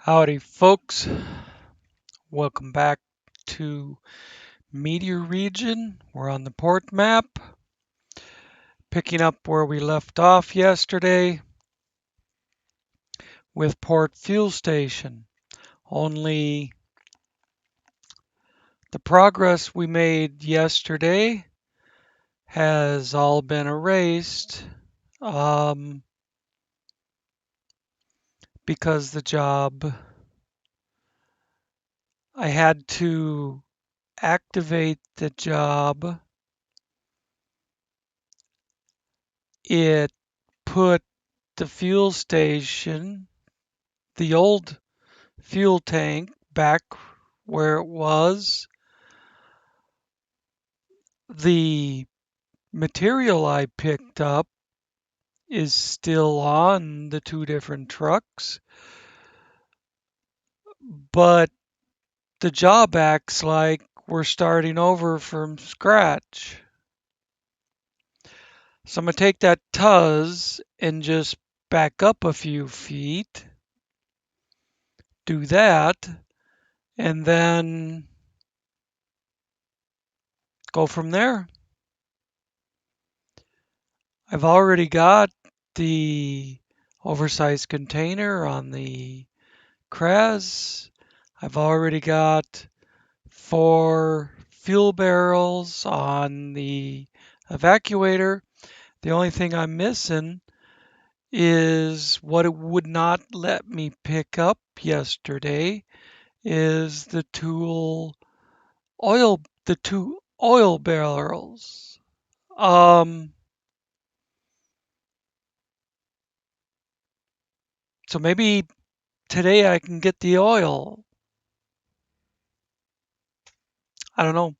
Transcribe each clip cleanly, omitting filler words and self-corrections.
Howdy, folks. Welcome back to Meteor region. We're on the port map, picking up where we left off yesterday with Port Fuel Station. Only the progress we made yesterday has all been erased because the job I had to activate the job. It put the fuel station, the old fuel tank, back where it was. The material I picked up is still on the two different trucks, but the job acts like we're starting over from scratch. So I'm going to take that Tuz and just back up a few feet, do that, and then go from there. I've already got the oversized container on the Kraz. I've already got 4 fuel barrels on the evacuator. The only thing I'm missing is what it would not let me pick up yesterday is the two oil barrels. So maybe today I can get the oil. I don't know.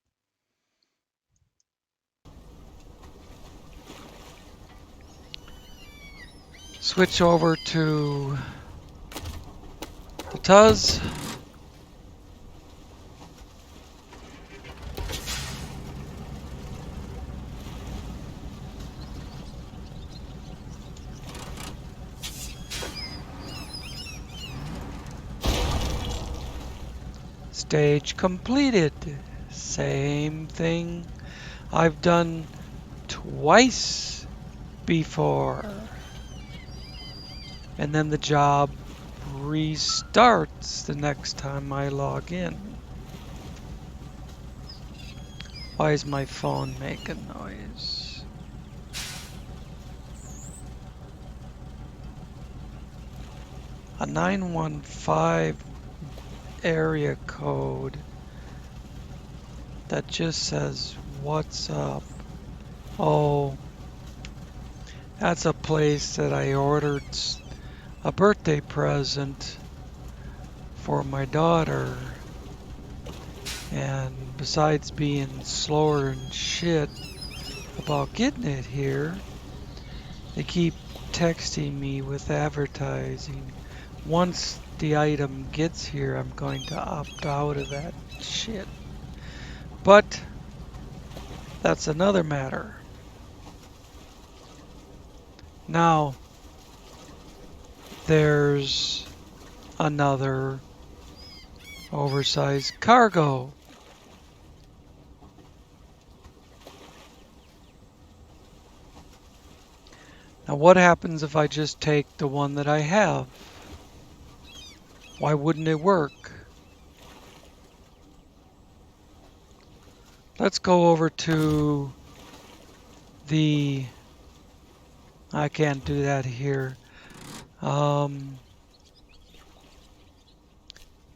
Switch over to the Tuz. Stage completed. Same thing I've done twice before. And then the job restarts the next time I log in. Why is my phone making noise? A 915 area code that just says, "What's up?" Oh, that's a place that I ordered a birthday present for my daughter. And besides being slower and shit about getting it here, they keep texting me with advertising. Once the item gets here, I'm going to opt out of that shit. But that's another matter. Now, there's another oversized cargo. Now, what happens if I just take the one that I have? Why wouldn't it work? Let's go over to the... I can't do that here. The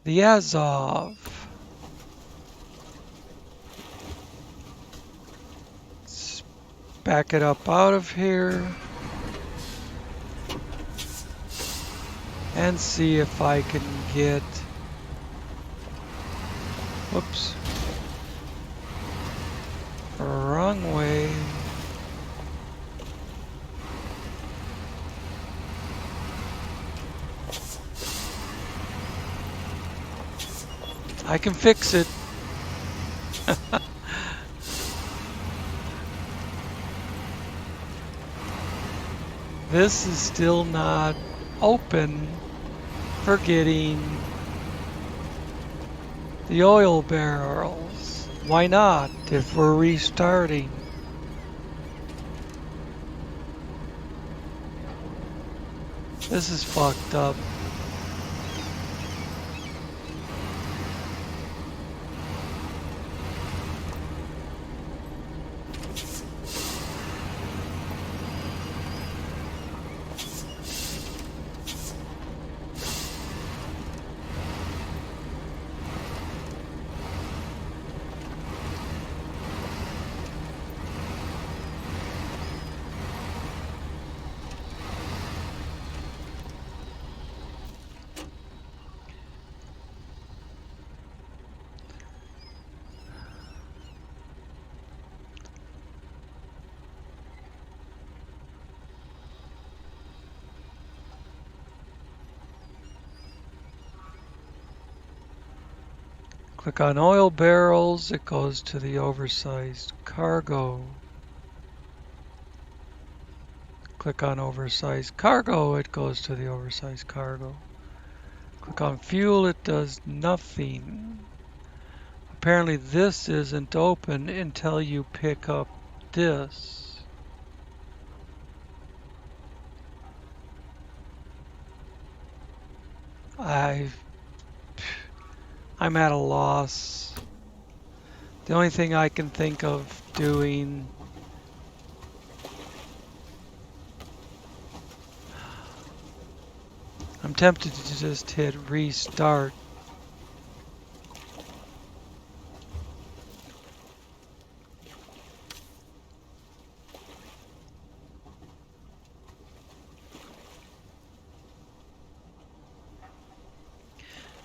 Azov. Let's back it up out of here. And see if I can get... Whoops. Wrong way. I can fix it. This is still not open for getting The oil barrels. Why not if we're restarting? This is fucked up. Click on oil barrels, it goes to the oversized cargo. Click on oversized cargo, it goes to the oversized cargo. Click on fuel, it does nothing. Apparently this isn't open until you pick up this. I'm at a loss. The only thing I can think of doing I'm tempted to just hit restart.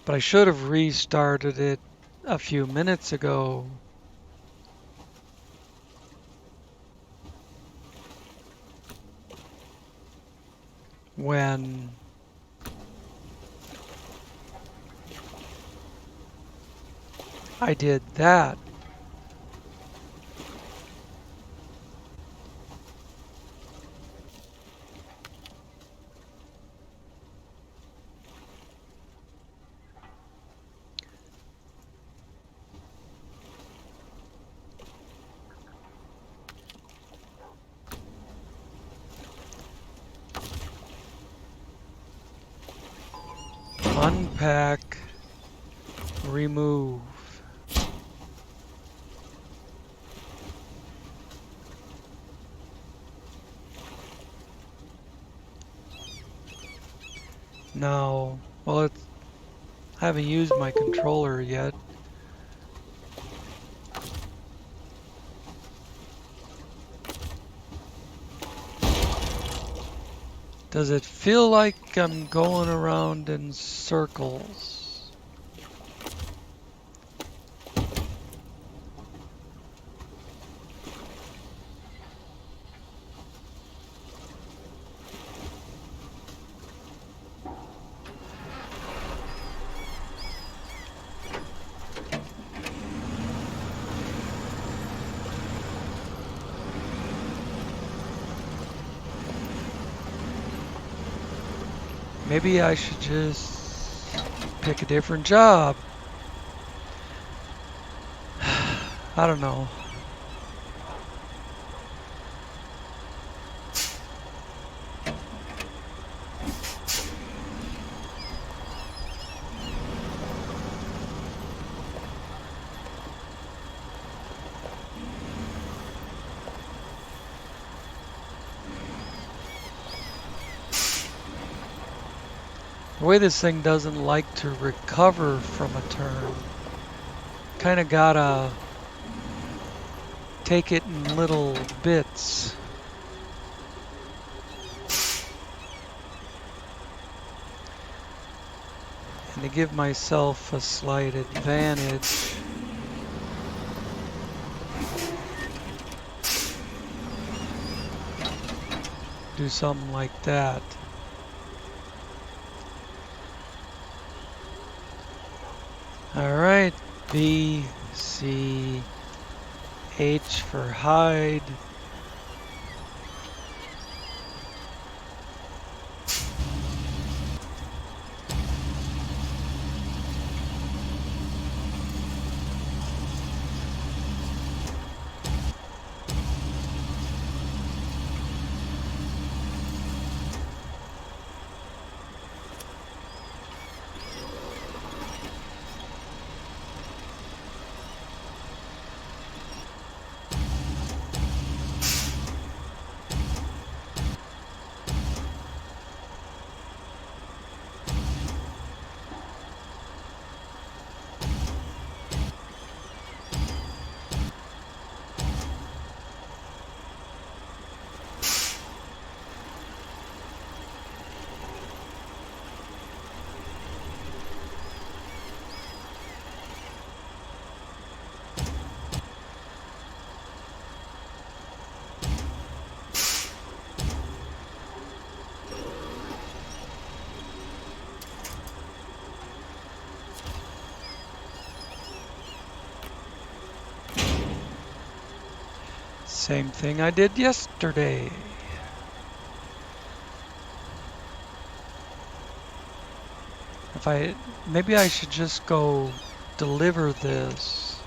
But I should have restarted it a few minutes ago. When I did that. Unpack, remove. Now, well, I haven't used my controller yet. Does it feel like I'm going around in circles? Maybe I should just pick a different job. I don't know. The way this thing doesn't like to recover from a turn. Kind of gotta take it in little bits. And to give myself a slight advantage, do something like that. Alright, B, C, H for hide. Same thing I did yesterday. Maybe I should just go deliver this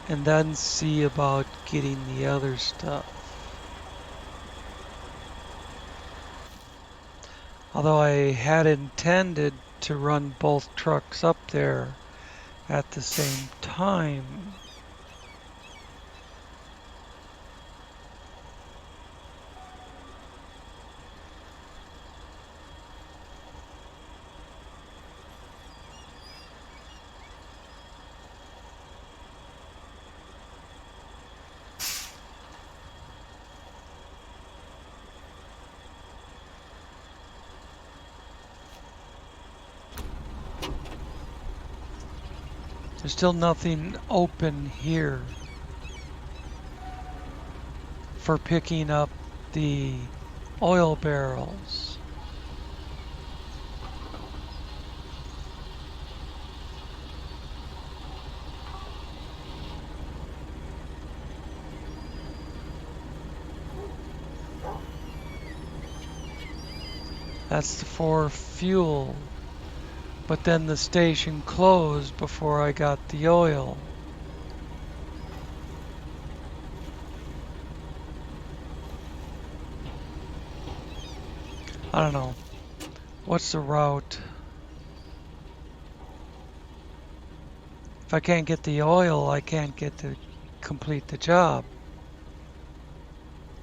and then see about getting the other stuff. Although I had intended to run both trucks up there at the same time. There's still nothing open here for picking up the oil barrels. That's for fuel. But then the station closed before I got the oil. I don't know. What's the route? If I can't get the oil, I can't get to complete the job.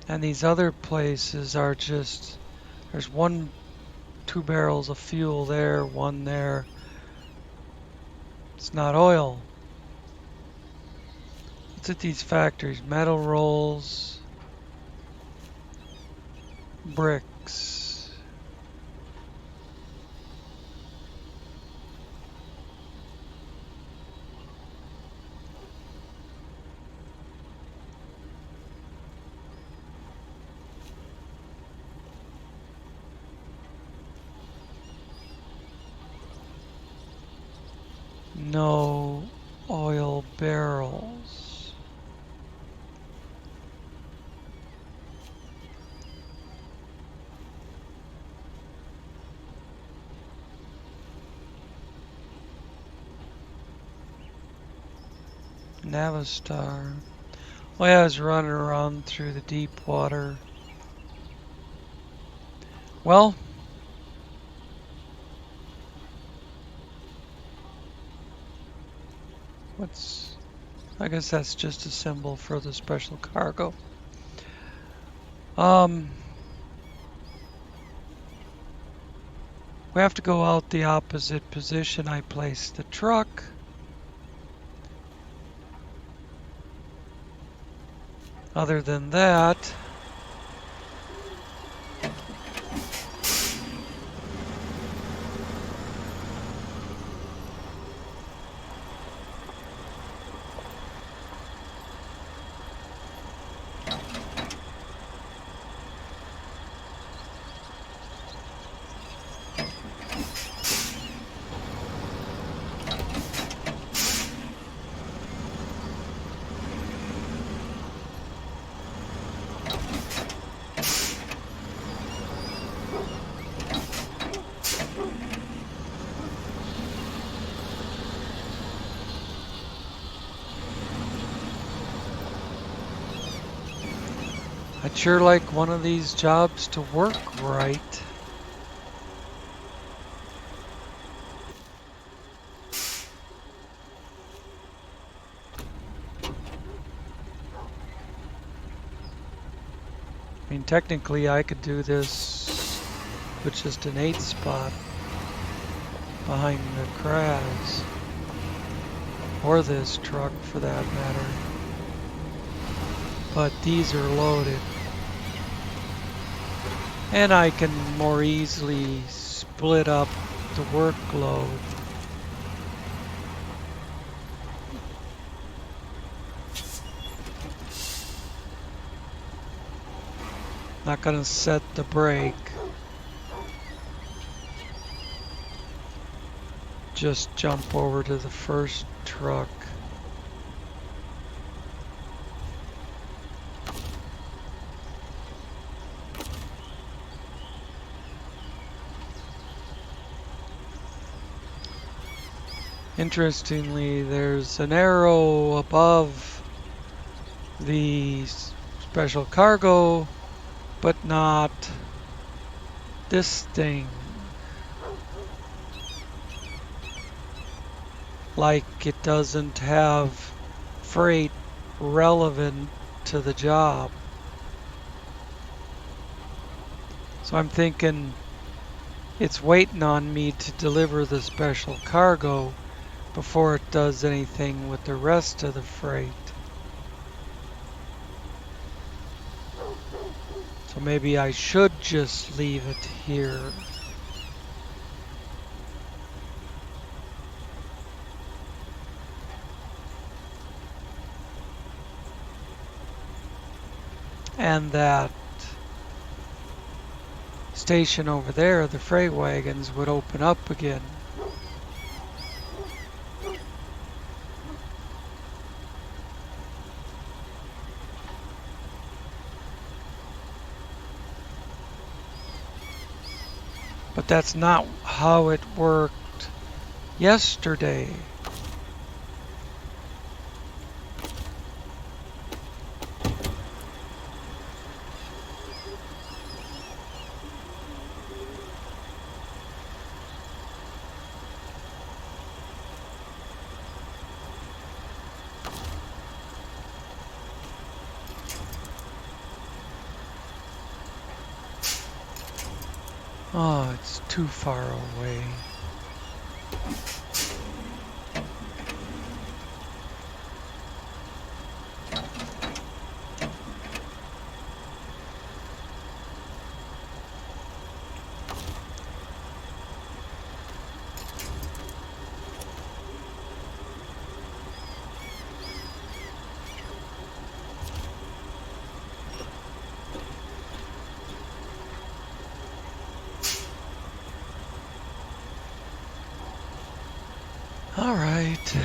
And these other places are just, there's 2 barrels of fuel there, 1 there. It's not oil. What's at these factories? Metal rolls, bricks. No oil barrels. Navistar. Well, yeah, I was running around through the deep water. Well, I guess that's just a symbol for the special cargo. We have to go out the opposite position I placed the truck. Other than that, I'd sure like one of these jobs to work right. I mean, technically I could do this with just an 8 spot behind the crabs. Or this truck for that matter. But these are loaded. And I can more easily split up the workload. Not gonna set the brake. Just jump over to the first truck. Interestingly, there's an arrow above the special cargo, but not this thing. Like it doesn't have freight relevant to the job. So I'm thinking it's waiting on me to deliver the special cargo before it does anything with the rest of the freight. So maybe I should just leave it here. And that station over there, the freight wagons, would open up again. But that's not how it worked yesterday. Oh, it's too far away. All right.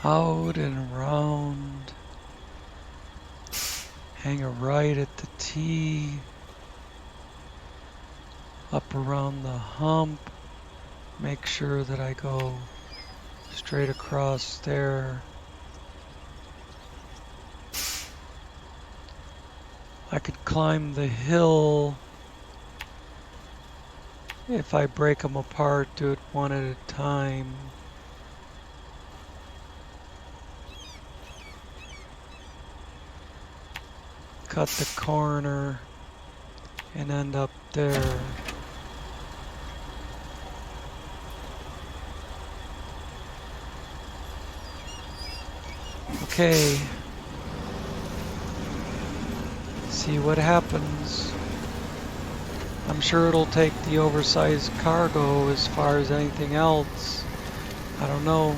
Out and around. Hang a right at the T. Up around the hump. Make sure that I go straight across there. I could climb the hill if I break them apart, do it one at a time. Cut the corner and end up there. Okay. See what happens. I'm sure it'll take the oversized cargo as far as anything else. I don't know.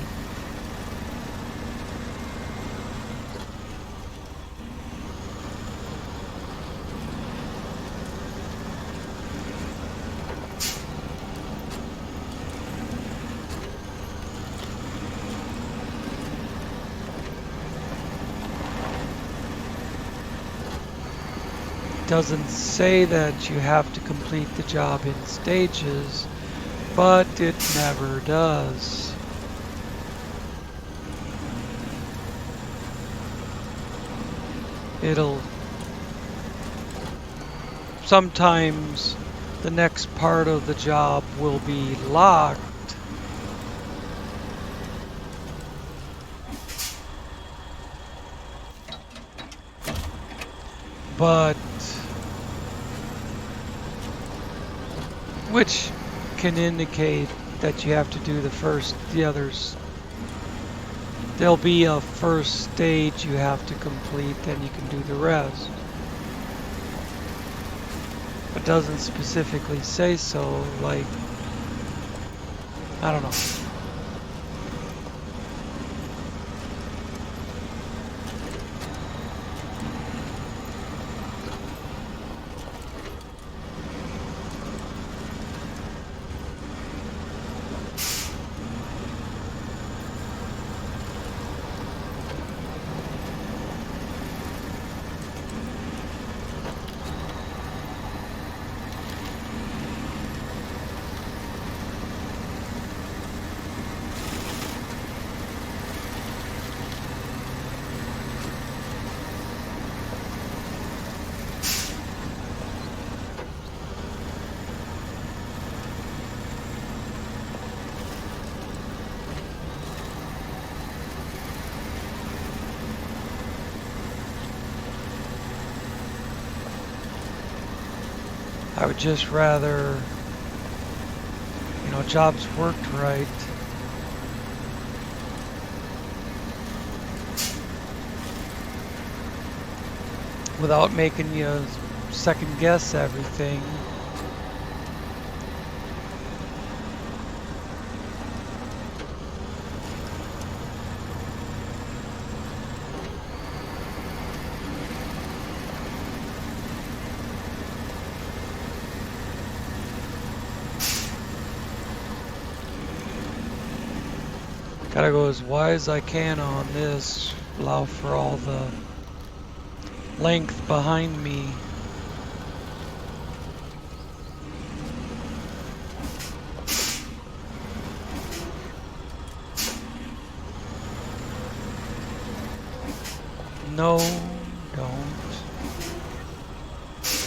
Doesn't say that you have to complete the job in stages, but it never does. It'll sometimes the next part of the job will be locked, but which can indicate that you have to do the others. There'll be a first stage you have to complete, then you can do the rest. It doesn't specifically say so, like, I don't know. I would just rather, jobs worked right. Without making you second guess everything. Gotta go as wide as I can on this, allow for all the length behind me. No, don't.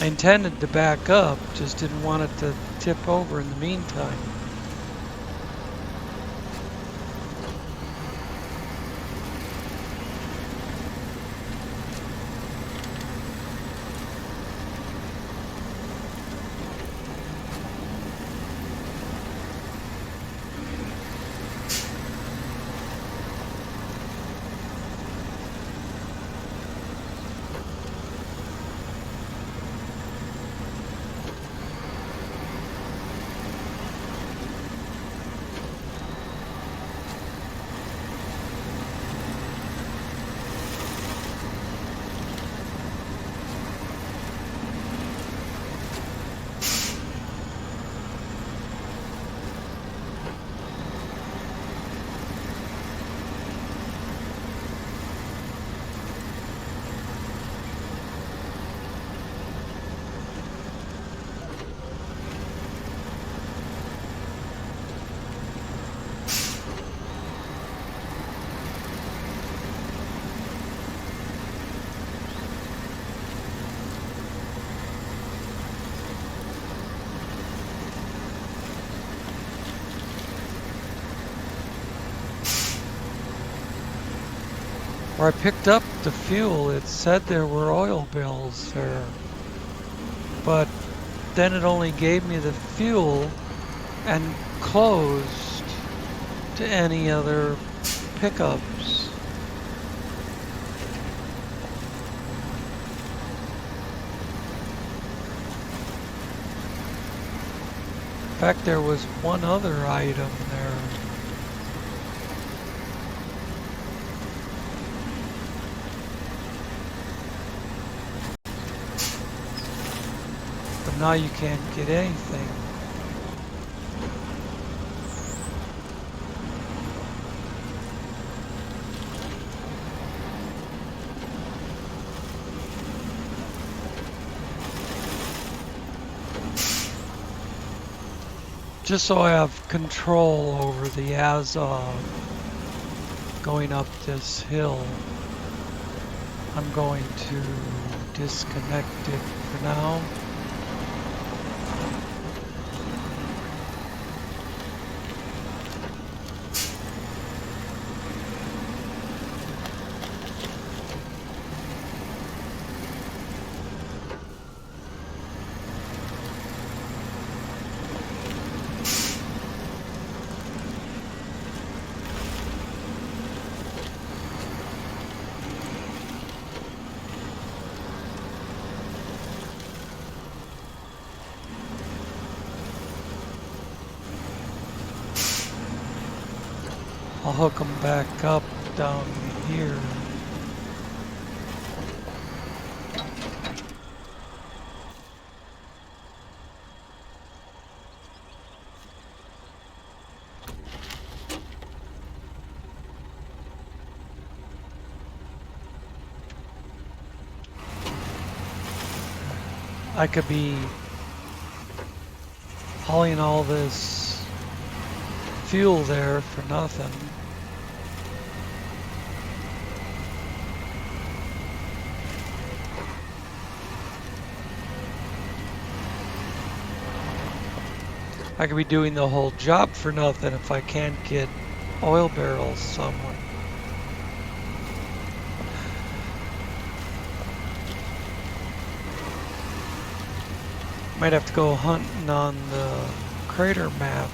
I intended to back up, just didn't want it to tip over in the meantime. Where I picked up the fuel, it said there were oil bills there. But then it only gave me the fuel and closed to any other pickups. In fact, there was one other item there. But now you can't get anything. Just so I have control over the Azov going up this hill, I'm going to disconnect it for now. I'll hook them back up down here. I could be hauling all this fuel there for nothing. I could be doing the whole job for nothing if I can't get oil barrels somewhere. Might have to go hunting on the crater map.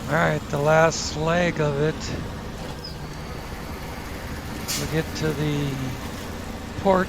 Alright, the last leg of it. We'll get to the port.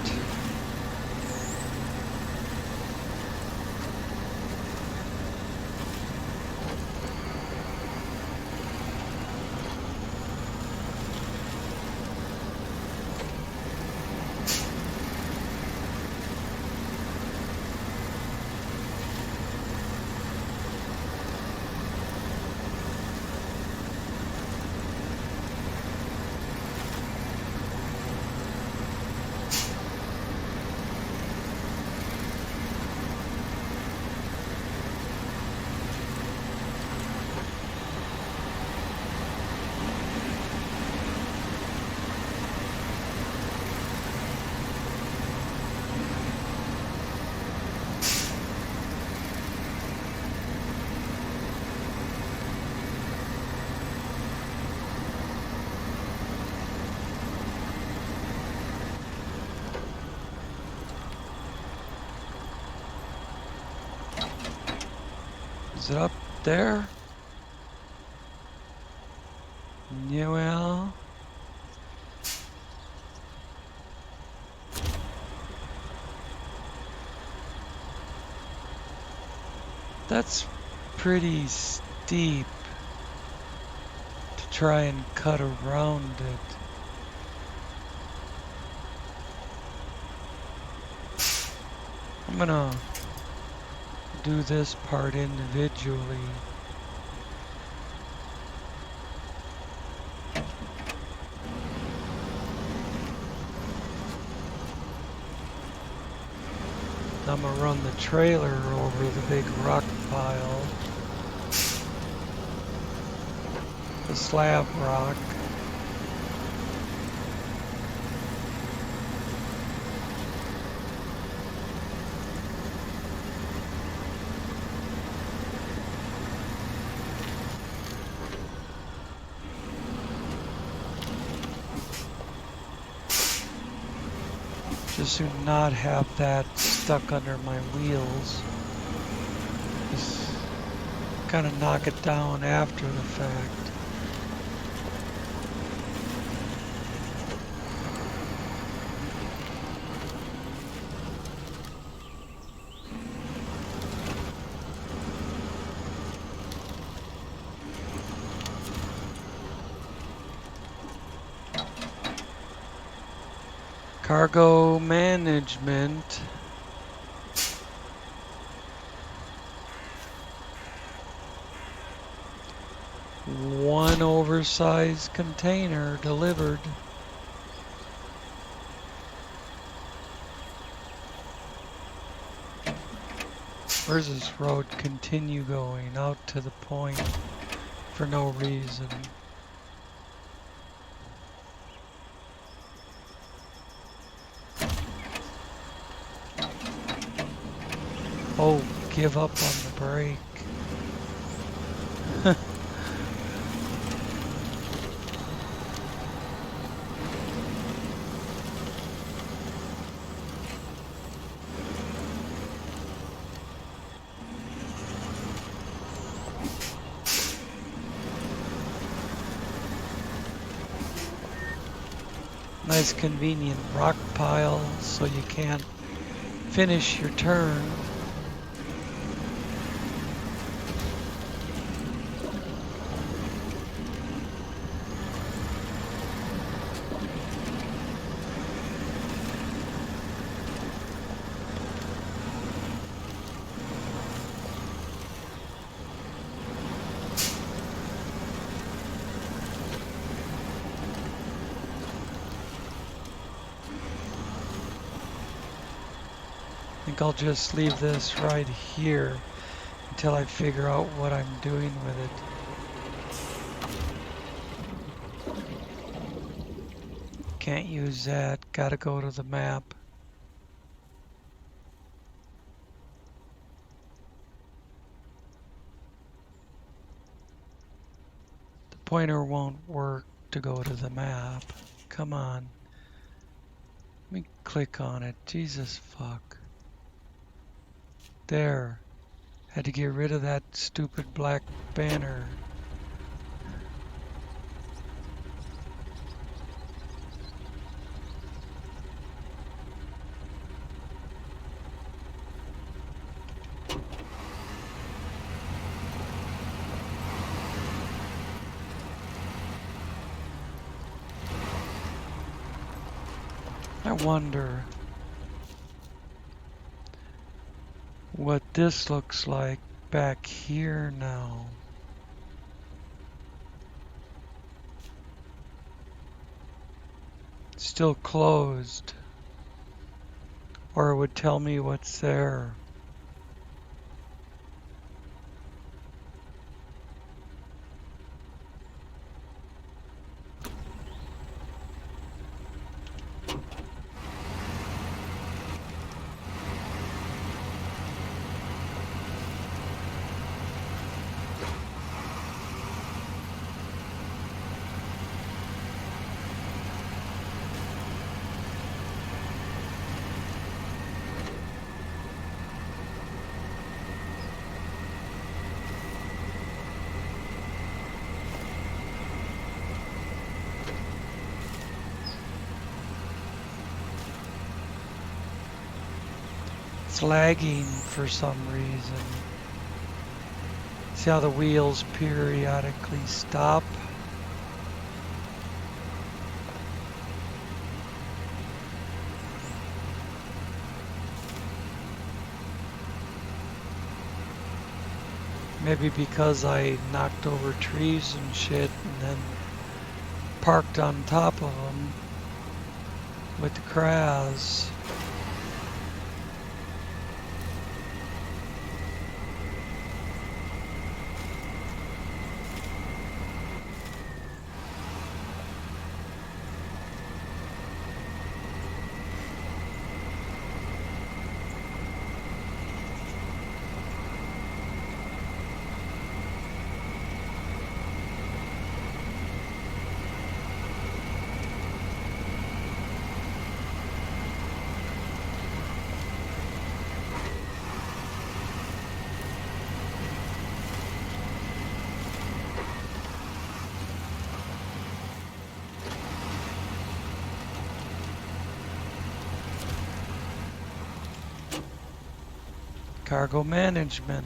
Is it up there? Yeah, well. That's pretty steep to try and cut around it. I'm gonna do this part individually. I'm gonna run the trailer over the big rock pile, the slab rock. Just to not have that stuck under my wheels. Just kind of knock it down after the fact. Cargo management. One oversized container delivered. Where's this road continue going? Out to the point for no reason. Oh, give up on the brake. Nice convenient rock pile so you can't finish your turn. think I'll just leave this right here until I figure out what I'm doing with it. Can't use that. Gotta go to the map. The pointer won't work to go to the map. Come on. Let me click on it. Jesus fuck. There. Had to get rid of that stupid black banner. I wonder what this looks like back here now. Still closed. Or it would tell me what's there. It's lagging for some reason. See how the wheels periodically stop? Maybe because I knocked over trees and shit and then parked on top of them with the crowds. Cargo management.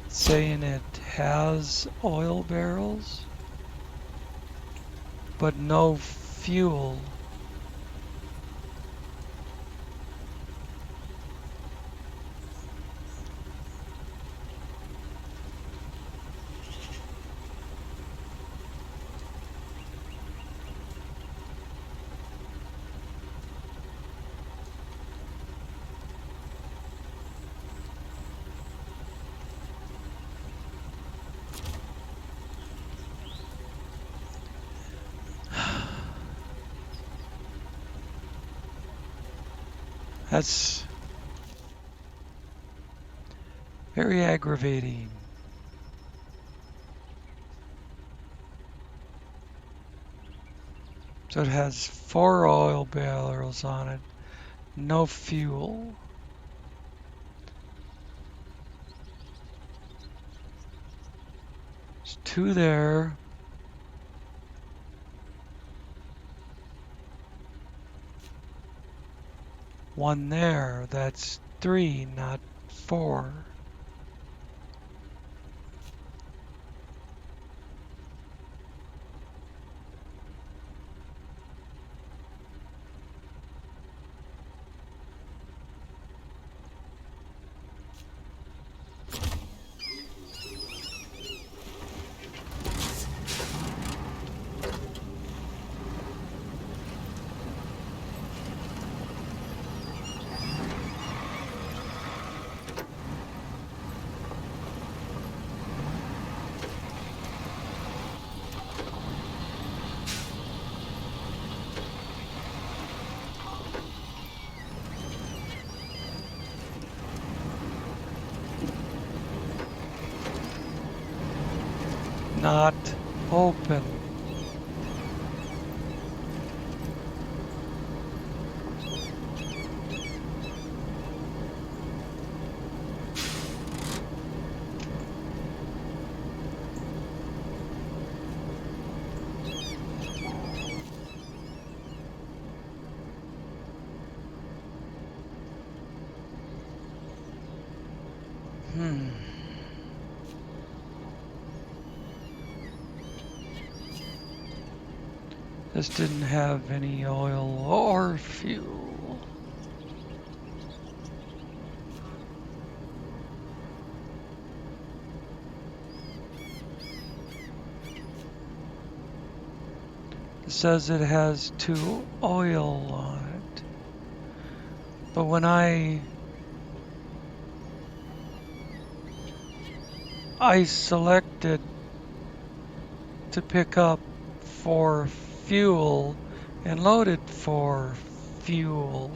Saying it has oil barrels, but no fuel. That's very aggravating. So it has 4 oil barrels on it, no fuel. There's 2 there. One there. That's 3, not 4. not open. This didn't have any oil or fuel. It says it has 2 oil on it. But when I selected to pick up for fuel and loaded for fuel,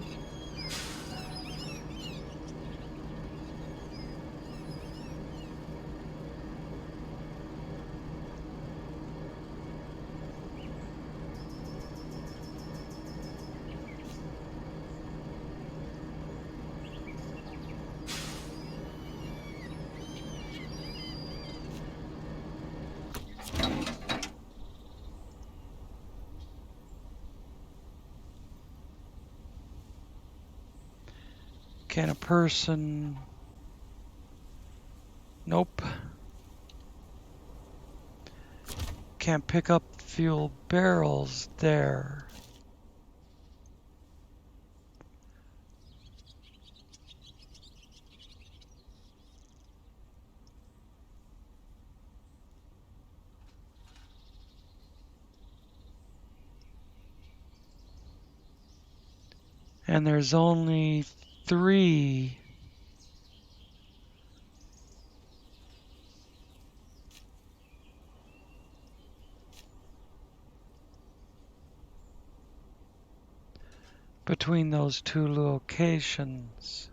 can a person? Nope. Can't pick up fuel barrels there. And there's only 3. Between those 2 locations.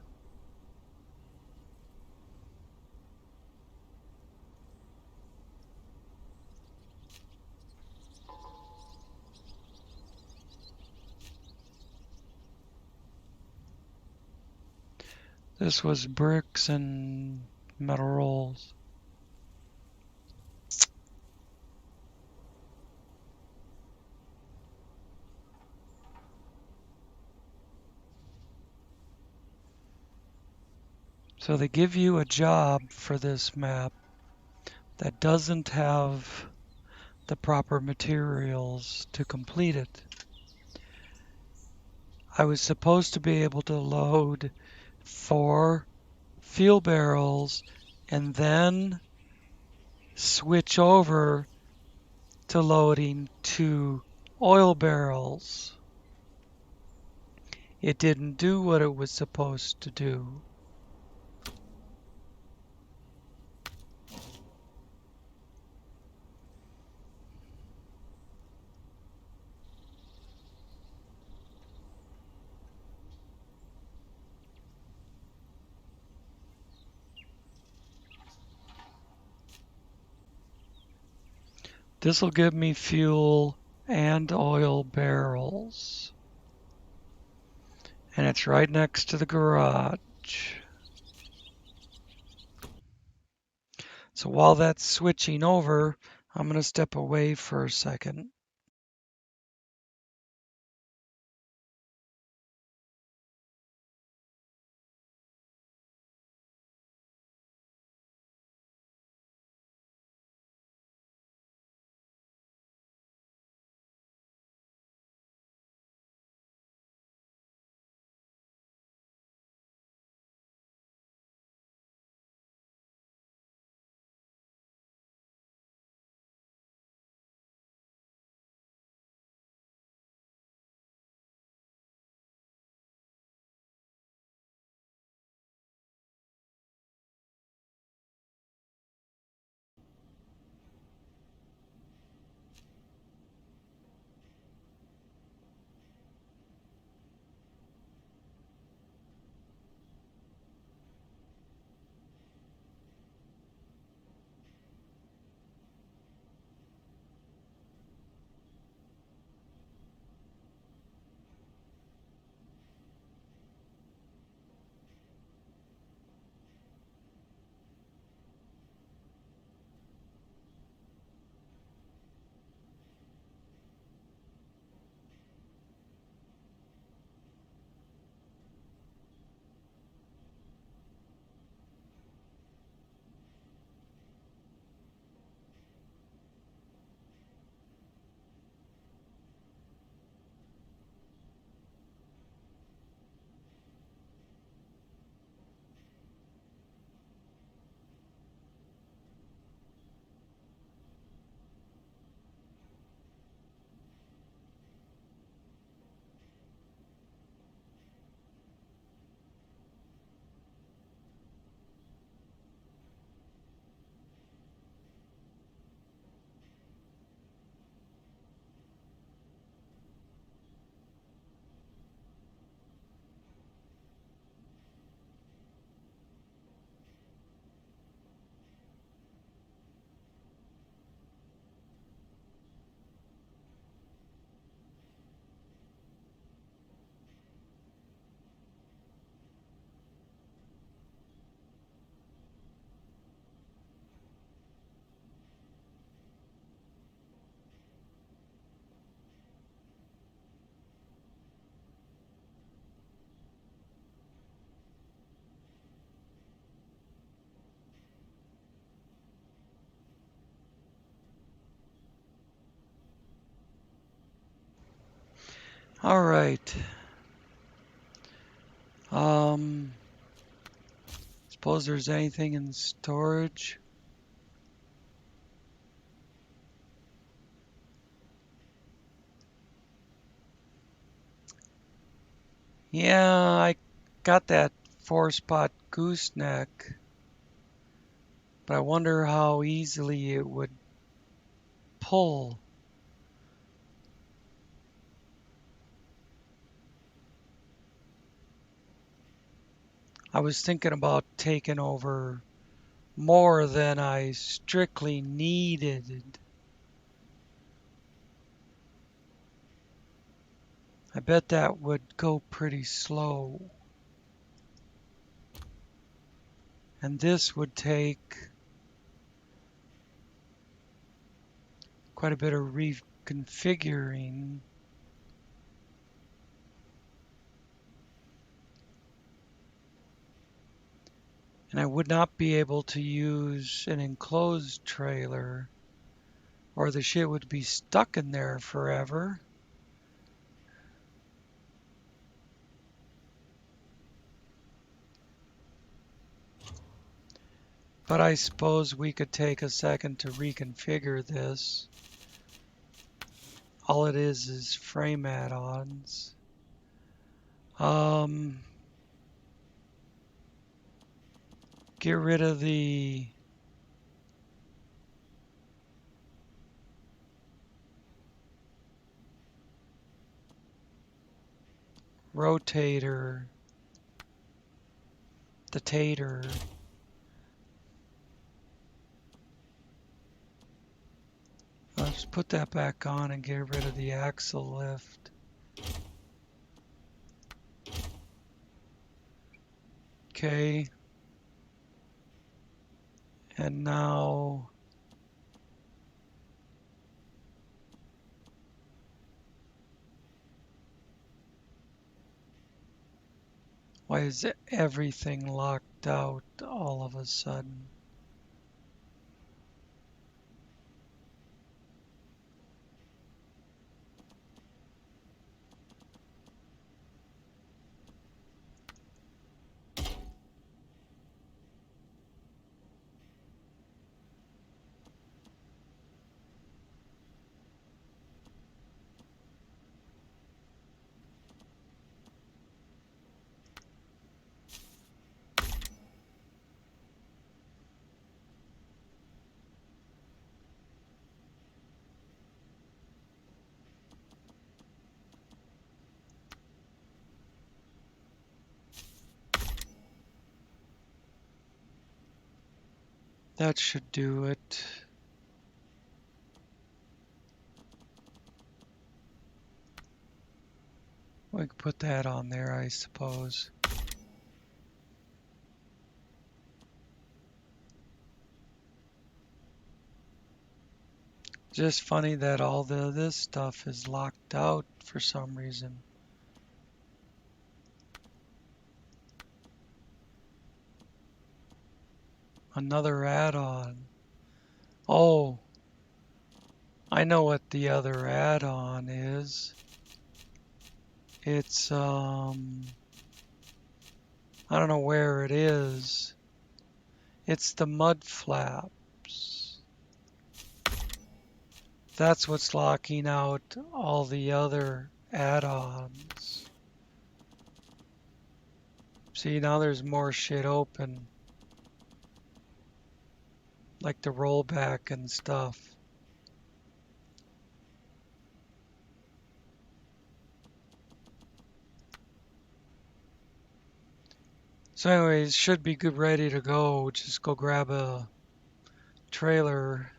This was bricks and metal rolls. So they give you a job for this map that doesn't have the proper materials to complete it. I was supposed to be able to load 4 fuel barrels and then switch over to loading 2 oil barrels. It didn't do what it was supposed to do. This will give me fuel and oil barrels. And it's right next to the garage. So while that's switching over, I'm going to step away for a second. All right. Suppose there's anything in storage. Yeah, I got that 4-spot gooseneck, but I wonder how easily it would pull. I was thinking about taking over more than I strictly needed. I bet that would go pretty slow. And this would take quite a bit of reconfiguring. And I would not be able to use an enclosed trailer, or the shit would be stuck in there forever. But I suppose we could take a second to reconfigure this. All it is frame add-ons. Get rid of the rotator, the tater. Let's put that back on and get rid of the axle lift. Okay. And now why is everything locked out all of a sudden? That should do it. We can put that on there, I suppose. Just funny that all this stuff is locked out for some reason. Another add-on. Oh, I know what the other add-on is. It's, I don't know where it is. It's the mud flaps. That's what's locking out all the other add-ons. See, now there's more shit open. Like the rollback and stuff. So anyways, should be good, ready to go. Just go grab a trailer.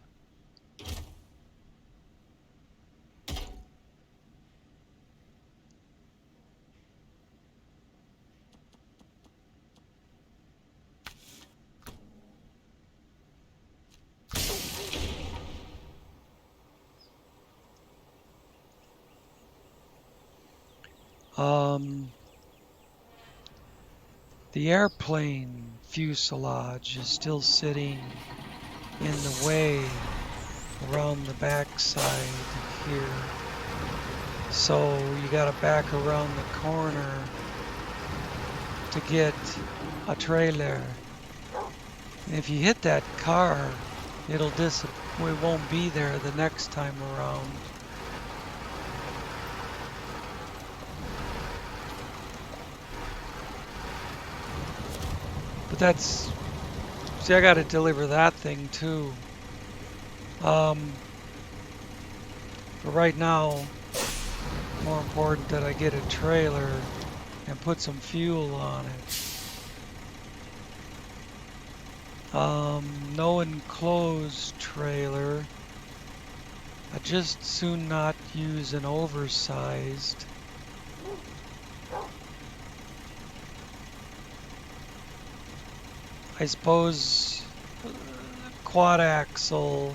The airplane fuselage is still sitting in the way around the backside here. So you gotta back around the corner to get a trailer. And if you hit that car, it won't be there the next time around. But see, I gotta deliver that thing too. But right now, more important that I get a trailer and put some fuel on it. No enclosed trailer. I just soon not use an oversized. I suppose quad axle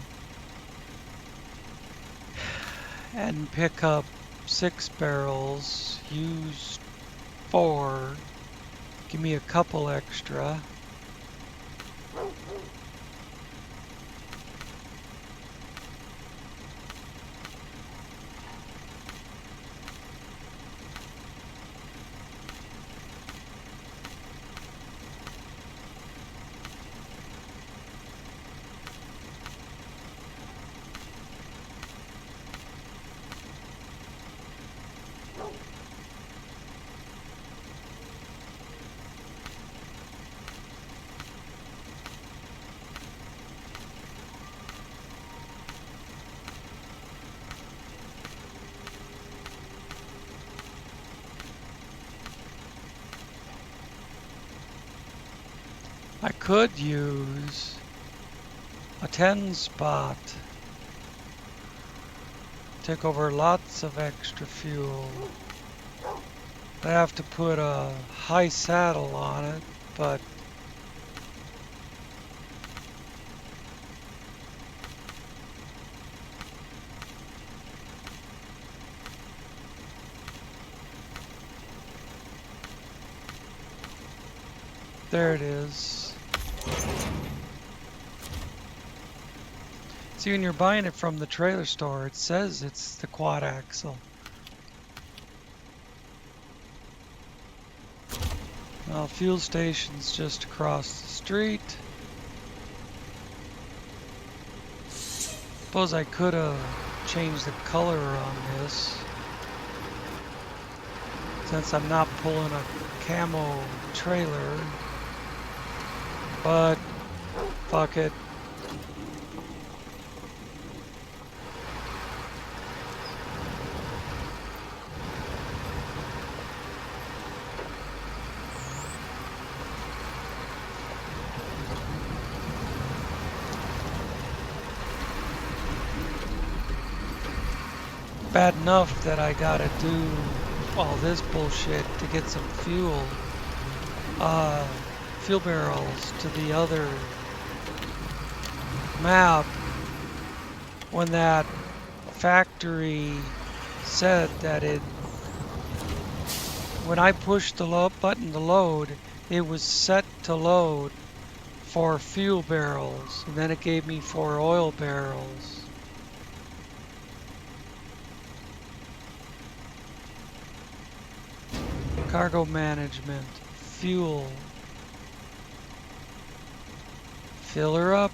and pick up 6 barrels, use 4, give me a couple extra. I could use a 10 spot. Take over lots of extra fuel. I have to put a high saddle on it, but there it is. See, when you're buying it from the trailer store, it says it's the quad axle. Well, fuel station's just across the street. Suppose I could have changed the color on this, since I'm not pulling a camo trailer, but fuck it. Bad enough that I gotta do all this bullshit to get some fuel barrels to the other map when that factory said that when I pushed the button to load, it was set to load for fuel barrels, and then it gave me 4 oil barrels. Cargo management, fuel, fill her up.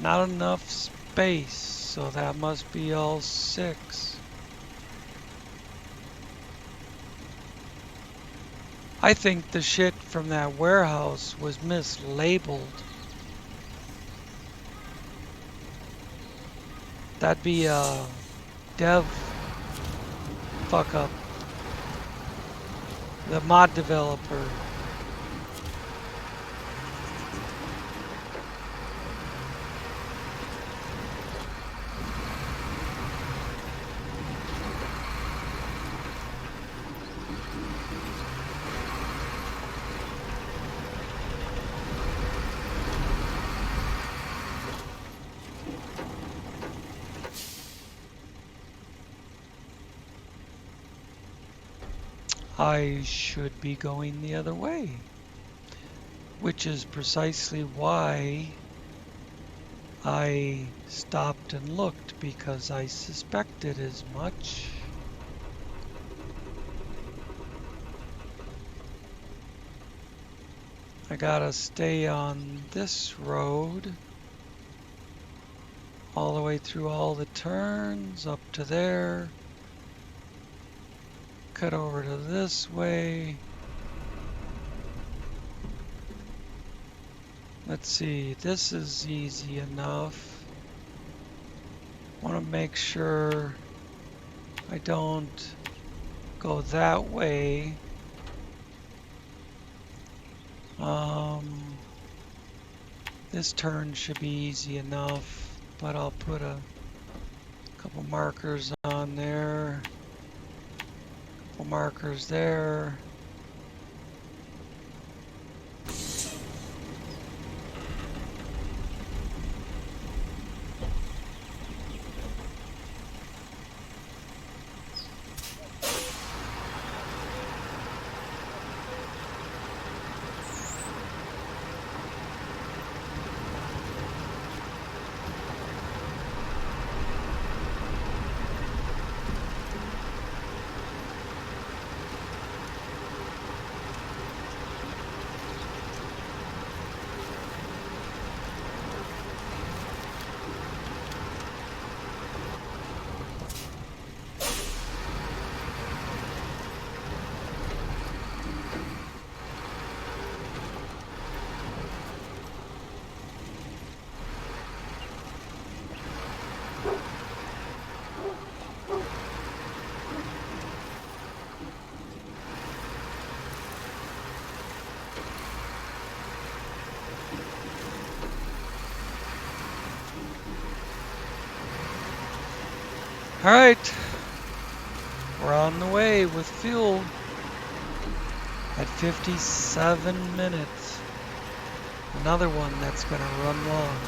Not enough space, so that must be all 6. I think the shit from that warehouse was mislabeled. That'd be a dev fuck up. The mod developer. I should be going the other way. which is precisely why I stopped and looked, because I suspected as much. I gotta stay on this road all the way through all the turns up to there. Cut over to this way. Let's see, this is easy enough. Want to make sure I don't go that way. This turn should be easy enough, but I'll put a couple markers on there. Couple markers there. All right, we're on the way with fuel at 57 minutes. Another one that's gonna run long.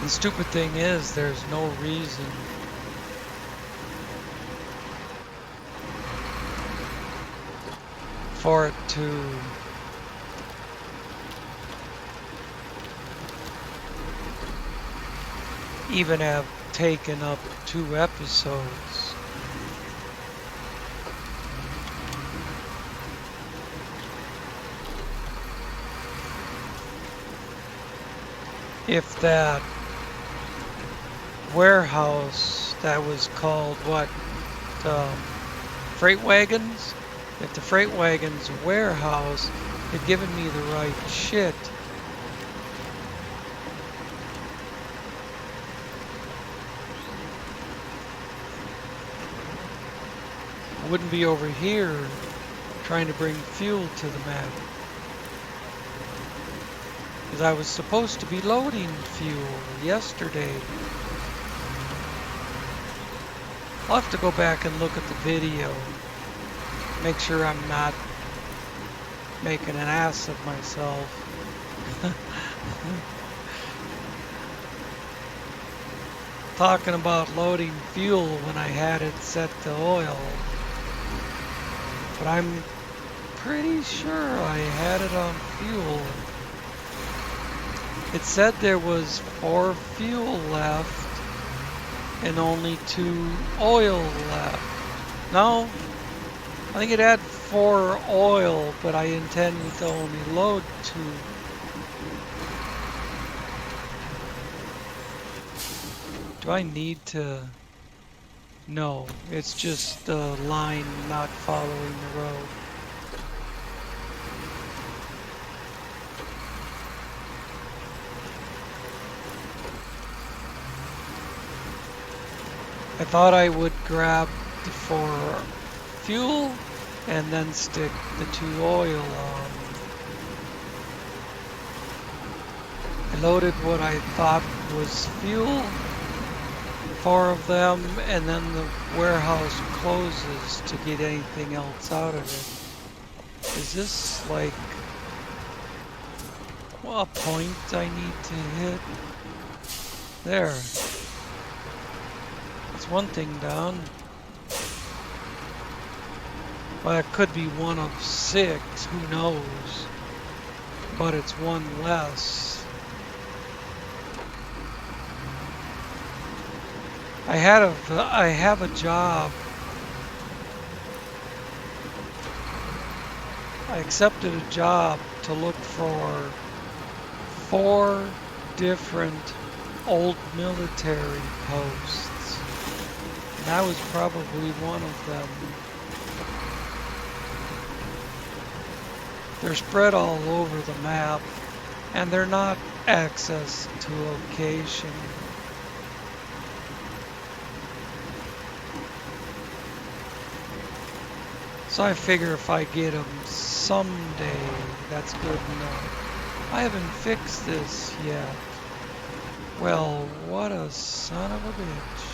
The stupid thing is, there's no reason for it to even have taken up 2 episodes. If that warehouse that was called what? Freight wagons? If the freight wagons warehouse had given me the right shit, I wouldn't be over here trying to bring fuel to the map. Because I was supposed to be loading fuel yesterday. I'll have to go back and look at the video. Make sure I'm not making an ass of myself. Talking about loading fuel when I had it set to oil. But I'm pretty sure I had it on fuel. It said there was 4 fuel left and only 2 oil left. No, I think it had 4 oil, but I intended to only load 2. Do I need to? No, it's just the line not following the road. I thought I would grab the 4 fuel and then stick the 2 oil on. I loaded what I thought was fuel, 4 of them, and then the warehouse closes to get anything else out of it. Is this like a point I need to hit? There. That's one thing down. Well, it could be one of 6, who knows? But it's one less. I have a job. I accepted a job to look for 4 different old military posts. And I was probably one of them. They're spread all over the map, and they're not access to location. So I figure if I get them someday, that's good enough. I haven't fixed this yet. Well, what a son of a bitch.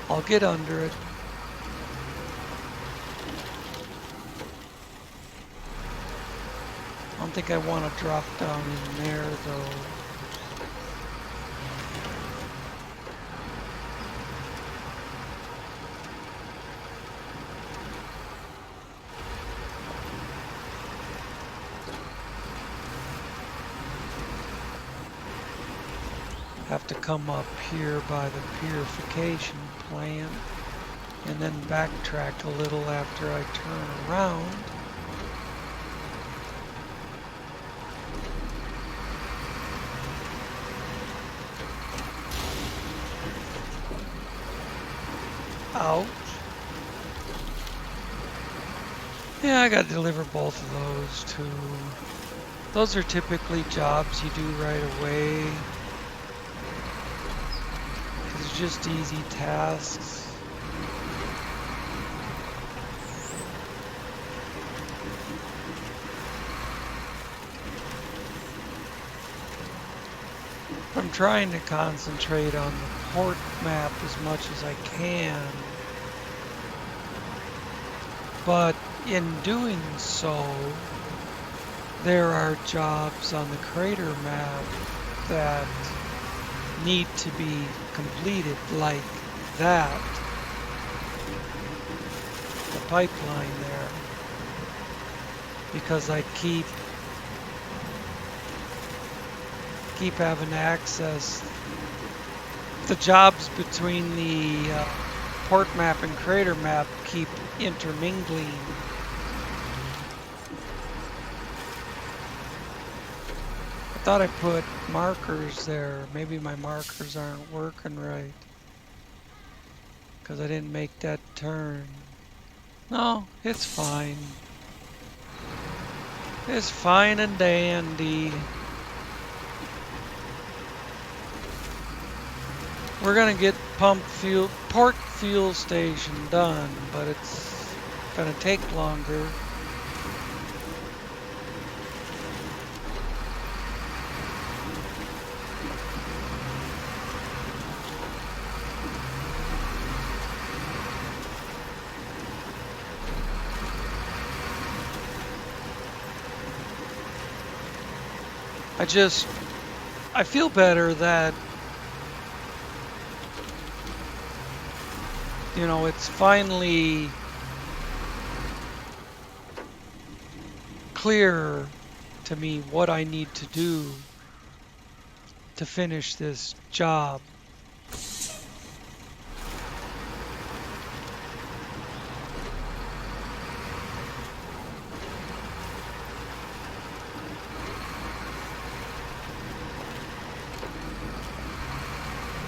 I'll get under it. I don't think I want to drop down in there though. Have to come up here by the purification plant and then backtrack a little after I turn around. Ouch. Yeah, I gotta deliver both of those too. Those are typically jobs you do right away. It's just easy tasks. I'm trying to concentrate on the port map as much as I can. But in doing so, there are jobs on the crater map that need to be completed, like that. The pipeline there. Because I keep having access. The jobs between the port map and crater map keep intermingling. I thought I put markers there. Maybe my markers aren't working right. Because I didn't make that turn. No, it's fine. It's fine and dandy. We're gonna get port fuel station done, but it's gonna take longer. I feel better that, you know, it's finally clear to me what I need to do to finish this job.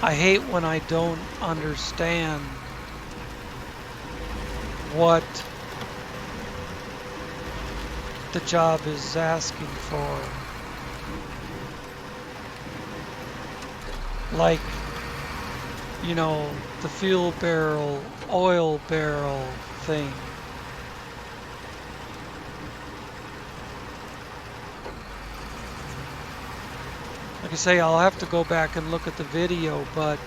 I hate when I don't understand what the job is asking for. Like you know, the fuel barrel, oil barrel thing. Like I say, I'll have to go back and look at the video, but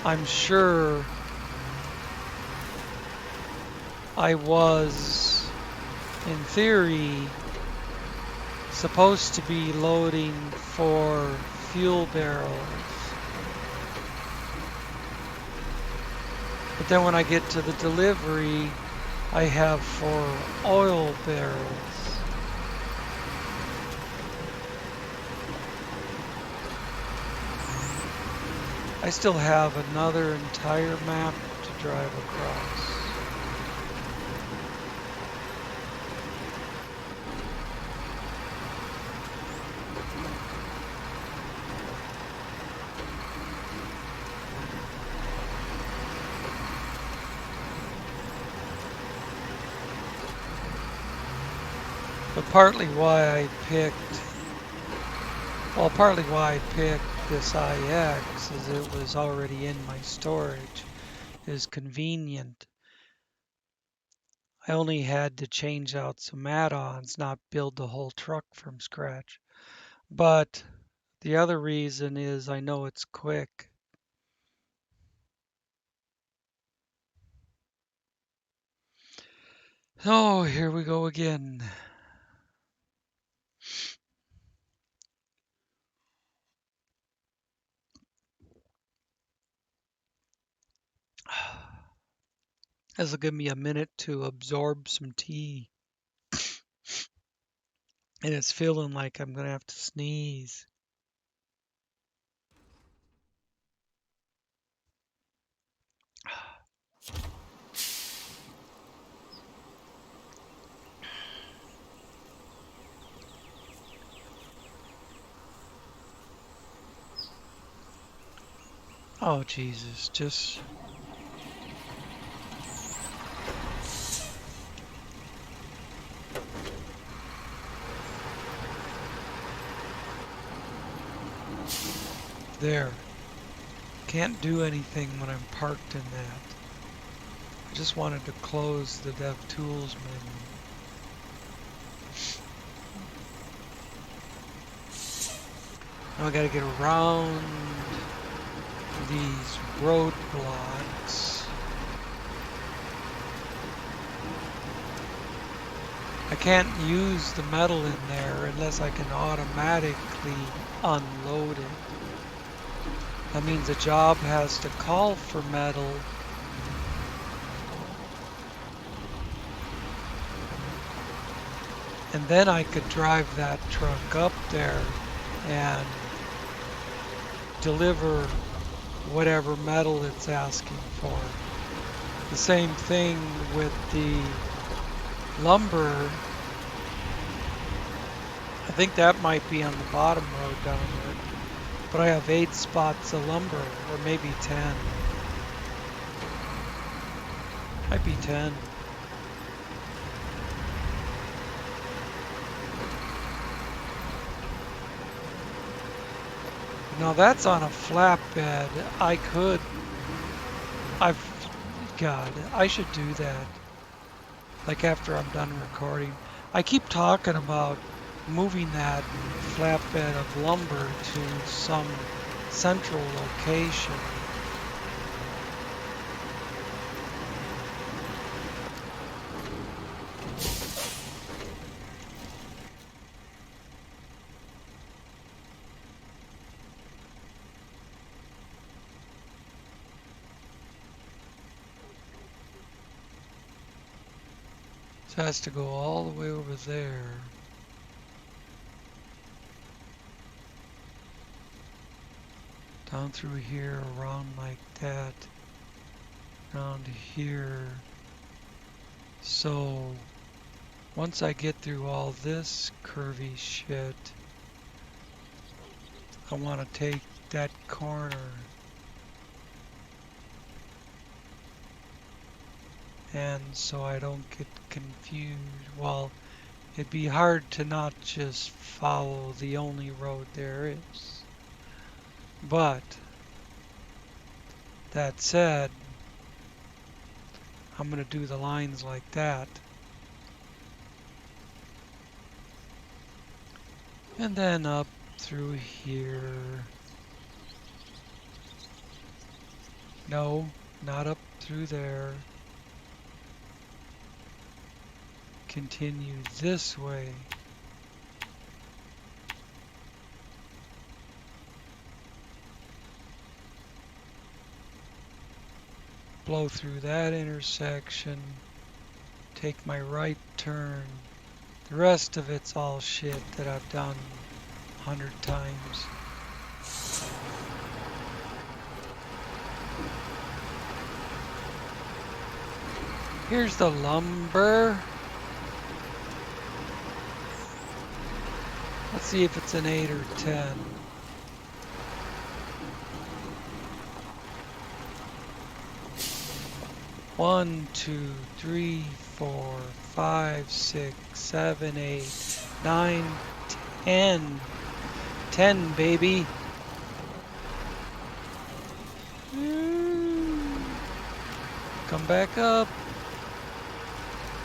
I'm sure I was, in theory, supposed to be loading for fuel barrels. But then when I get to the delivery, I have for oil barrels. I still have another entire map to drive across. But partly why I picked this IX is it was already in my storage. It is convenient. I only had to change out some add-ons, not build the whole truck from scratch. But the other reason is I know it's quick. Oh, here we go again. This will give me a minute to absorb some tea. And it's feeling like I'm going to have to sneeze. Oh, Jesus, just... There. Can't do anything when I'm parked in that. I just wanted to close the DevTools menu. Now I gotta get around these roadblocks. I can't use the metal in there unless I can automatically unload it. That means a job has to call for metal. And then I could drive that truck up there and deliver whatever metal it's asking for. The same thing with the lumber. I think that might be on the bottom road down there. But I have 8 spots of lumber, or maybe 10. Might be 10. Now that's on a flatbed. God, I should do that. Like after I'm done recording. I keep talking about moving that flatbed of lumber to some central location. So it has to go all the way over there. Down through here, around like that, around here. So once I get through all this curvy shit, I want to take that corner and so I don't get confused. Well, it'd be hard to not just follow the only road there is. But That said, I'm going to do the lines like that. And then up through here. No, not up through there. Continue this way. Blow through that intersection. Take my right turn. The rest of it's all shit that I've done 100 times. Here's the lumber. Let's see if it's an 8 or 10. One, two, three, 4, 5, 6, 7, 8, 9, 10. 10, baby. Come back up.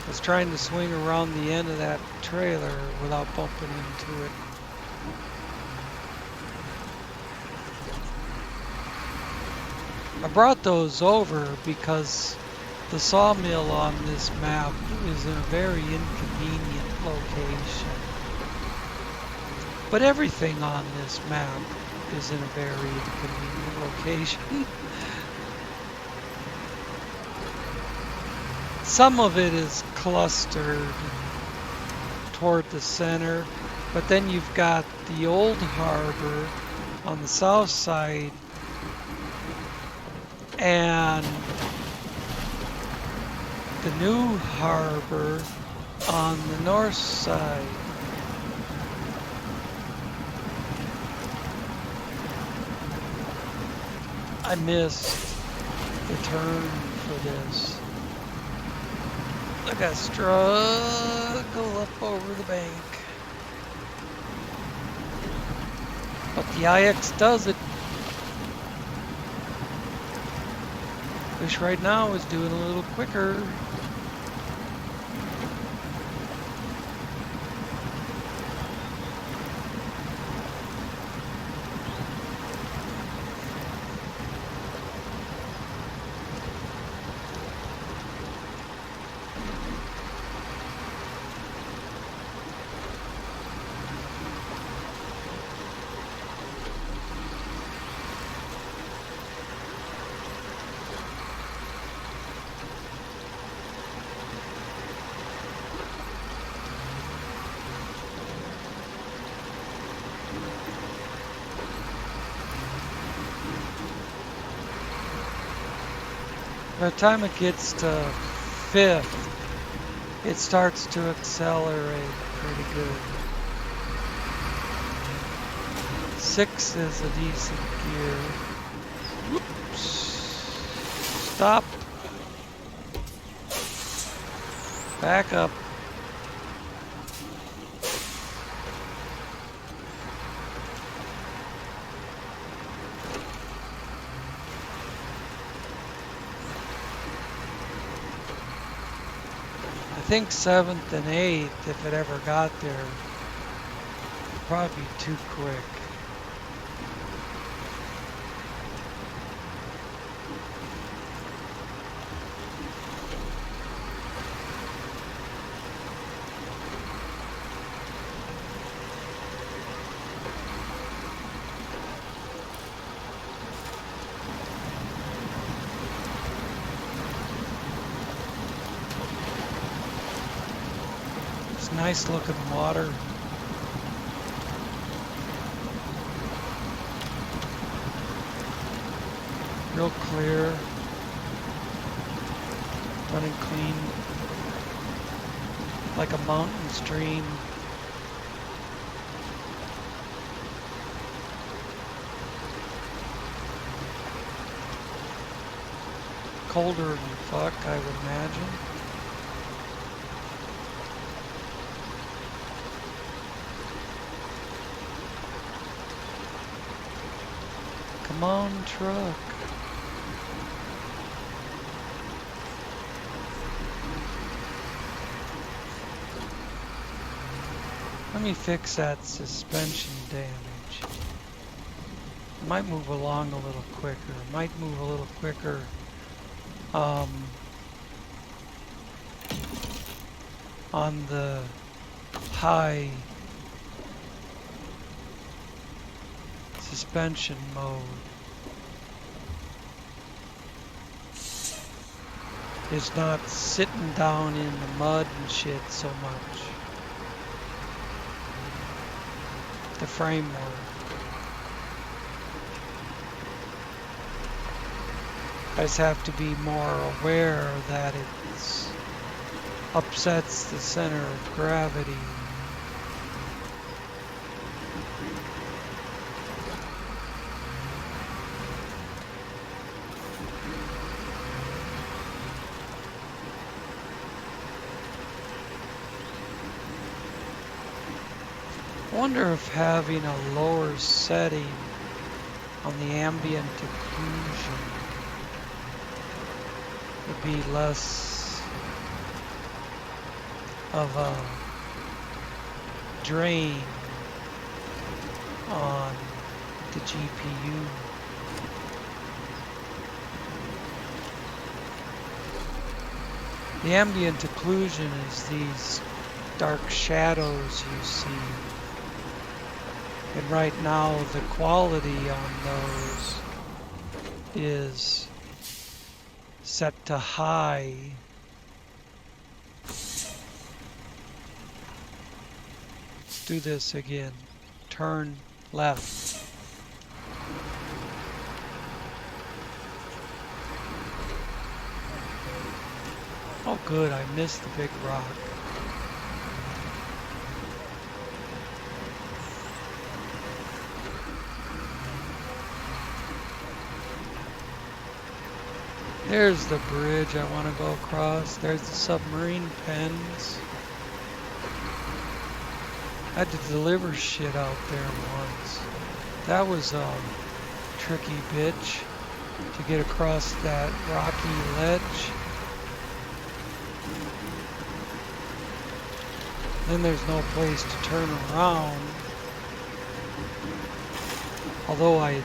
I was trying to swing around the end of that trailer without bumping into it. I brought those over because the sawmill on this map is in a very inconvenient location. But everything on this map is in a very inconvenient location. Some of it is clustered toward the center, but then you've got the old harbor on the south side and the new harbor on the north side. I missed the turn for this. I gotta struggle up over the bank. But the IX does it. Wish right now was doing a little quicker. By the time it gets to 5th, it starts to accelerate pretty good. 6 is a decent gear. Whoops. Stop. Back up. I think 7th and 8th, if it ever got there, would probably be too quick. Nice looking water. Real clear. Running clean. Like a mountain stream. Colder than fuck, I would imagine. Come on, truck. Let me fix that suspension damage. It might move along a little quicker. It might move a little quicker. On the high suspension mode. It's not sitting down in the mud and shit so much. The framework. I just have to be more aware that it upsets the center of gravity. I wonder if having a lower setting on the ambient occlusion would be less of a drain on the GPU. The ambient occlusion is these dark shadows you see. And right now the quality on those is set to high. Let's do this again. Turn left. Oh good, I missed the big rock. There's the bridge I want to go across. There's the submarine pens. I had to deliver shit out there once. That was a tricky bitch to get across that rocky ledge. Then there's no place to turn around. Although I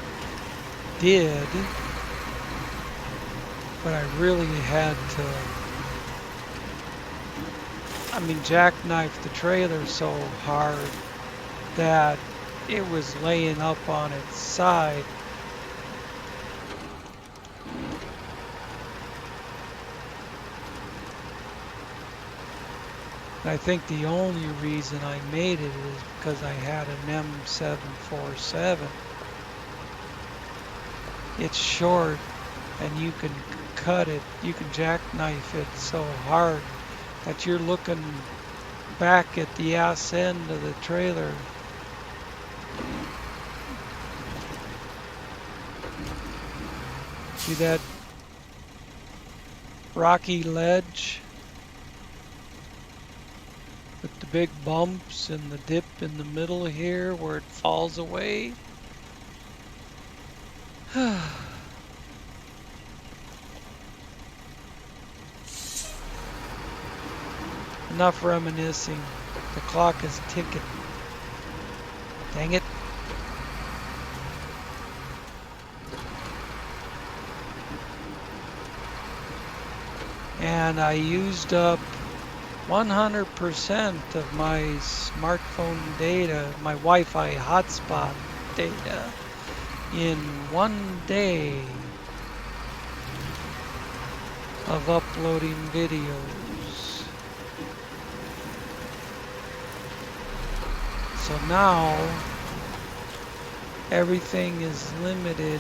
did. But I really had to, jackknife the trailer so hard that it was laying up on its side. And I think the only reason I made it is because I had an M747. It's short and you can cut it, you can jackknife it so hard that you're looking back at the ass end of the trailer. See that rocky ledge with the big bumps and the dip in the middle here where it falls away? Enough reminiscing. The clock is ticking. Dang it. And I used up 100% of my smartphone data, my Wi-Fi hotspot data, in one day of uploading videos. So now everything is limited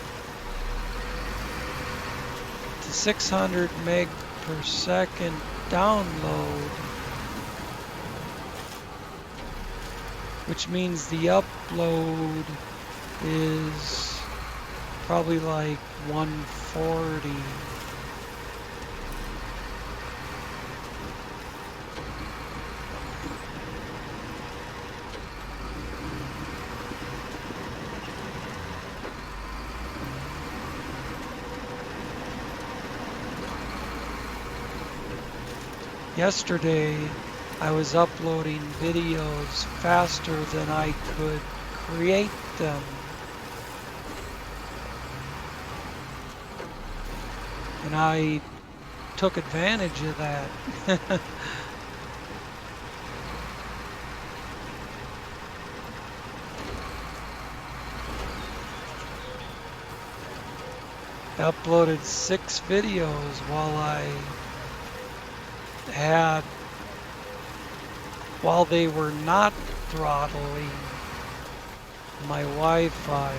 to 600 meg per second download, which means the upload is probably like 140. Yesterday, I was uploading videos faster than I could create them. And I took advantage of that. I uploaded 6 videos while they were not throttling my Wi-Fi.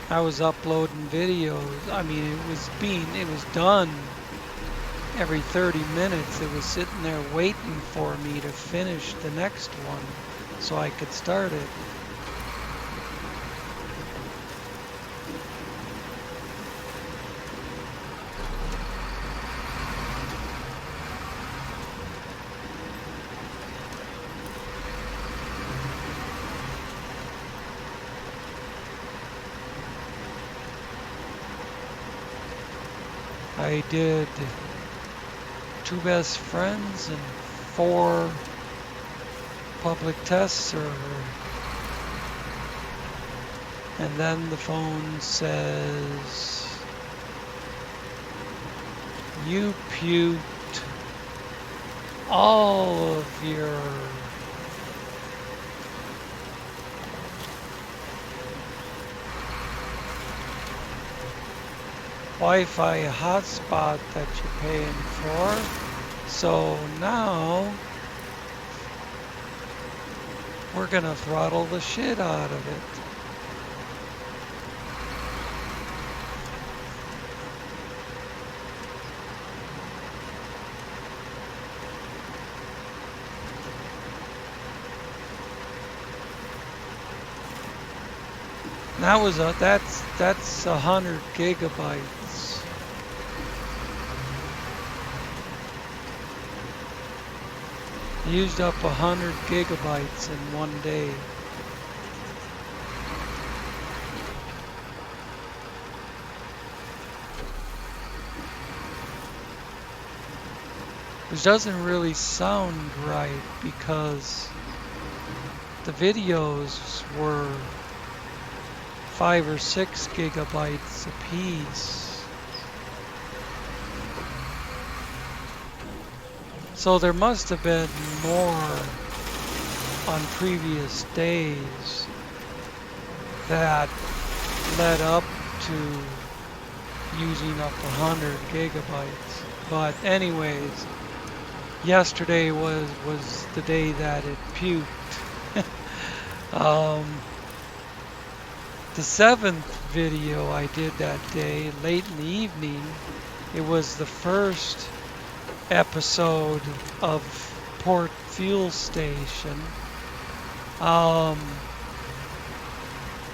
I was uploading videos. I mean, it was done every 30 minutes. It was sitting there waiting for me to finish the next one so I could start it. I did 2 best friends and 4 public test server. And then the phone says, you puked all of your Wi-Fi hotspot that you're paying for. So now we're gonna throttle the shit out of it. That's 100 gigabytes. Used up 100 gigabytes in one day. Which doesn't really sound right because the videos were 5 or 6 gigabytes apiece. So there must have been more on previous days that led up to using up 100 gigabytes. But anyways, yesterday was the day that it puked. The 7th video I did that day, late in the evening, it was the first episode of Port Fuel Station.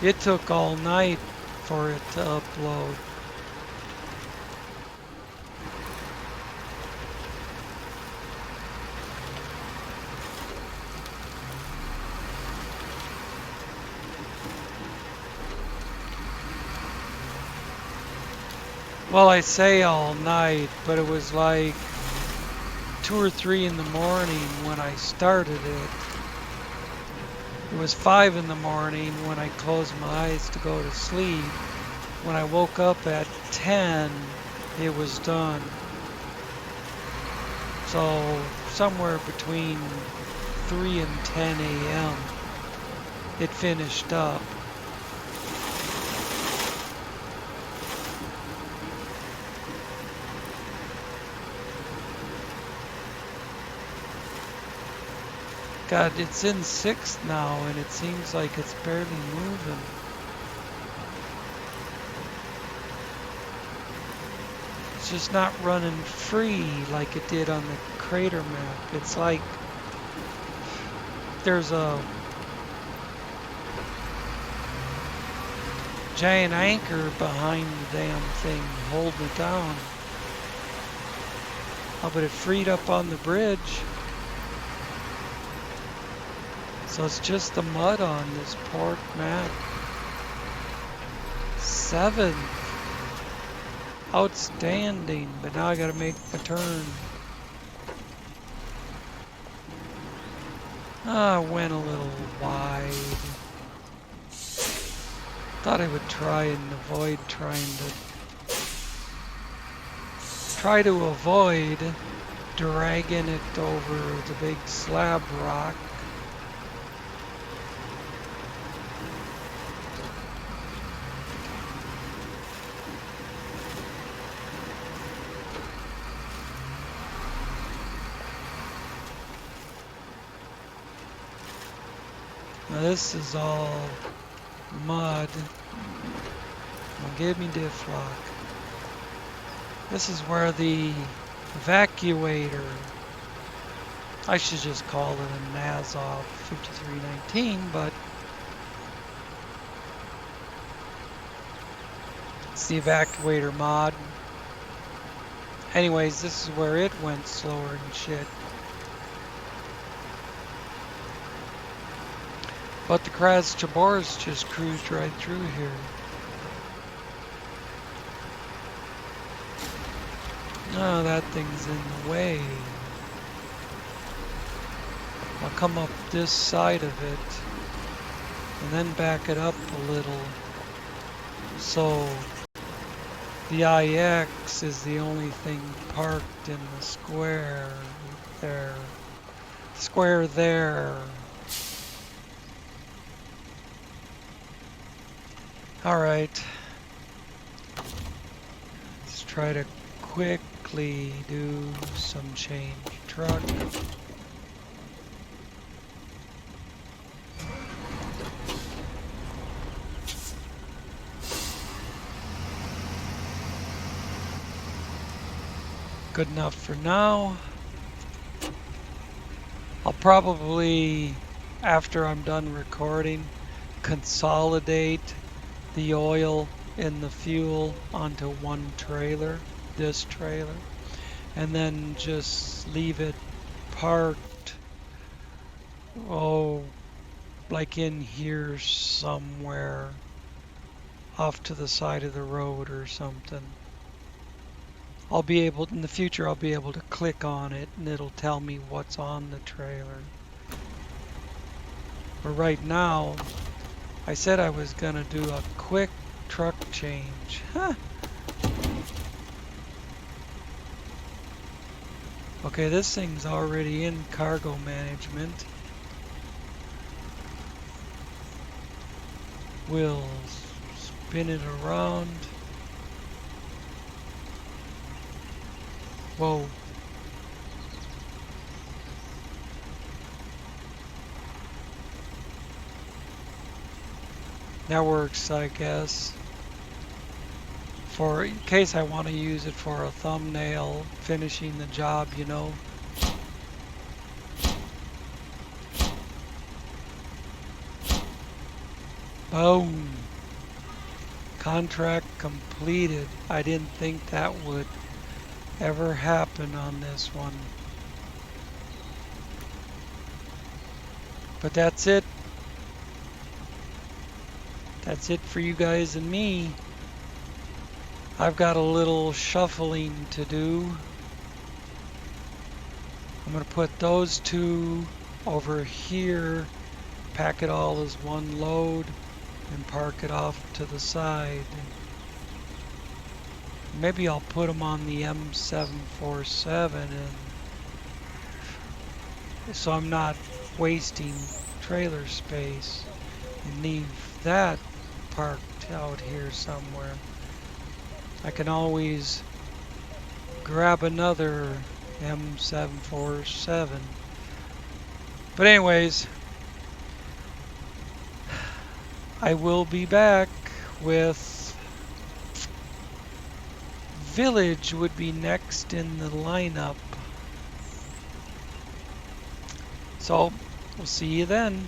It took all night for it to upload. Well, I say all night, but it was like 2 or 3 in the morning when I started it. It was 5 in the morning when I closed my eyes to go to sleep. When I woke up at 10, it was done. So somewhere between 3 and 10 a.m. it finished up. God, it's in 6th now, and it seems like it's barely moving. It's just not running free like it did on the crater map. It's like there's a giant anchor behind the damn thing holding it down. Oh, but it freed up on the bridge. So it's just the mud on this port map. 7th. Outstanding, but now I gotta make a turn. I went a little wide. Thought I would try and avoid try to avoid dragging it over the big slab rock. Now this is all mud. Don't give me diff lock. This is where the evacuator, I should just call it a Nazov 5319, but it's the evacuator mod. Anyways, this is where it went slower and shit. But the Kraz Chabors just cruised right through here. Oh, that thing's in the way. I'll come up this side of it and then back it up a little. So the IX is the only thing parked in the square there. Square there. Alright. Let's try to quickly do some change truck. Good enough for now. I'll probably, after I'm done recording, consolidate the oil and the fuel onto one trailer, this trailer, and then just leave it parked, oh, like in here somewhere off to the side of the road or something. I'll be able, in the future, I'll be able to click on it and it'll tell me what's on the trailer. But right now, I said I was gonna do a quick truck change. Huh. Okay, this thing's already in cargo management. We'll spin it around. Whoa. That works, I guess. For in case I want to use it for a thumbnail, finishing the job, you know. Boom. Contract completed. I didn't think that would ever happen on this one. But that's it. That's it for you guys and me. I've got a little shuffling to do. I'm going to put those two over here, pack it all as one load, and park it off to the side. Maybe I'll put them on the M747 and so I'm not wasting trailer space, and leave that parked out here somewhere. I can always grab another M747. But anyways, I will be back with Village would be next in the lineup. So, we'll see you then.